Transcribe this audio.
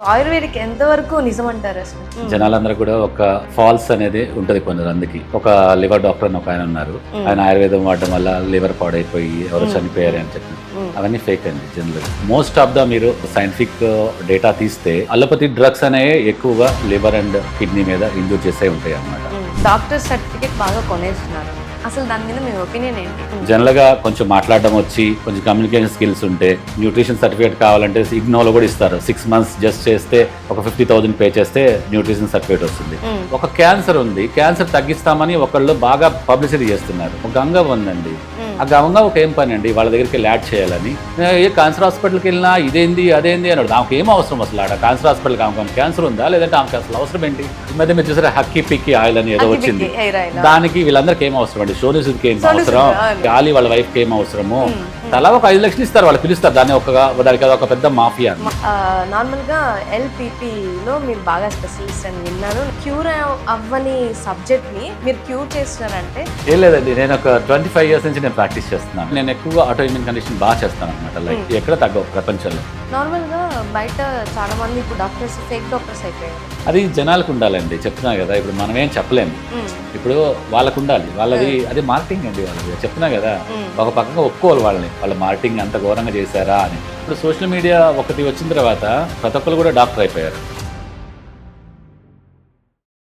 Ayurvedic ఎంతవరకు నిజమంటారు అసలు? జనాలందరూ కూడా ఒక ఫాల్స్ అనేది ఉంటది కొందరందుకి. ఒక లివర్ డాక్టర్ అని ఒక ఆయన ఉన్నారు, ఆయన ఆయుర్వేదం వాడడం వల్ల లివర్ పాడైపోయి ఎవరు చనిపోయారు అని చెప్పి. అవన్నీ ఫేక్ అండి జనరల్. మోస్ట్ ఆఫ్ ద మీరు సైంటిఫిక్ డేటా తీస్తే అలోపతి డ్రగ్స్ అనేవి ఎక్కువగా లివర్ అండ్ కిడ్నీ మీద ఇంజూర్ చేసే ఉంటాయి అన్నమాట. డాక్టర్ సర్టిఫికేట్ బాగా కొనేస్తున్నారు, అసలు దాని మీద మీ ఒపీనియన్ ఏంటి? జనరల్ గా కొంచెం మాట్లాడడం వచ్చి కొంచెం కమ్యూనికేషన్ స్కిల్స్ ఉంటే న్యూట్రిషన్ సర్టిఫికేట్ కావాలంటే ఇగ్నోలో కూడా ఇస్తారు. 6 months జస్ట్ చేస్తే ఒక 50,000 పే చేస్తే న్యూట్రిషన్ సర్టిఫికేట్ వస్తుంది. ఒక క్యాన్సర్ ఉంది, క్యాన్సర్ తగ్గిస్తామని ఒకళ్ళు బాగా పబ్లిసిటీ చేస్తున్నారు. ఒక గంగ ఉందండి, ఆ గంగ ఒక ఏం పని అండి వాళ్ళ దగ్గరికి ల్యాడ్ చేయాలని. ఏ క్యాన్సర్ హాస్పిటల్కి వెళ్ళినా ఇదేంది అదేంది అన్నాడు. ఆమెకు ఏం అవసరం అసలు? ఆడ క్యాన్సర్ హాస్పిటల్కి ఆమెకు క్యాన్సర్ ఉందా లేదంటే ఆమెకు అసలు అవసరం ఏంటి? ఈ మధ్య మీరు చూసారా హక్కీ పిక్కి ఆయిల్ అని ఏదో వచ్చింది, దానికి వీళ్ళందరికీ ఏం అవసరం అండి? సోనిసుద్కి ఏం అవసరం? గాలి వాళ్ళ వైఫ్ కి ఏం అవసరము? తలా ఒక 5 లక్షలు ఇస్తారు, వాళ్ళు పిలుస్తారు దాన్ని దానికి ఒక పెద్ద మాఫియా. నార్మల్ గా LPP లో మీరు బాగా స్పెషలిస్ట్ అని విన్నాను. క్యూర్ అవ్వని సబ్జెక్ట్ ని మీరు క్యూర్ చేస్తున్నారంటే? ఏం లేదండి, నేను ఒక 25 years నుంచి నేను ప్రాక్టీస్ చేస్తున్నాను. నేను ఎక్కువగా ఆటో ఇమ్యూన్ కండిషన్ బాగా చేస్తాను అనమాట. లైక్ ఎక్కడ తగ్గవు ప్రపంచంలో. నార్మల్ గా బయట చాలా మంది ఇప్పుడు డాక్టర్స్ ఫేక్ డాక్టర్స్ అయిపోయారు. అది జనాలకు ఉండాలండి, చెప్తున్నా కదా. ఇప్పుడు మనం ఏం చెప్పలేము, ఇప్పుడు వాళ్ళకు ఉండాలి. వాళ్ళది అది మార్కెటింగ్ అండి, వాళ్ళది చెప్తున్నా కదా. ఒక పక్కగా ఒప్పుకోవాలి వాళ్ళ మార్కెటింగ్ అంత ఘోరంగా చేశారా అని. ఇప్పుడు సోషల్ మీడియా ఒకటి వచ్చిన తర్వాత ప్రతి ఒక్కరు కూడా డాక్టర్ అయిపోయారు.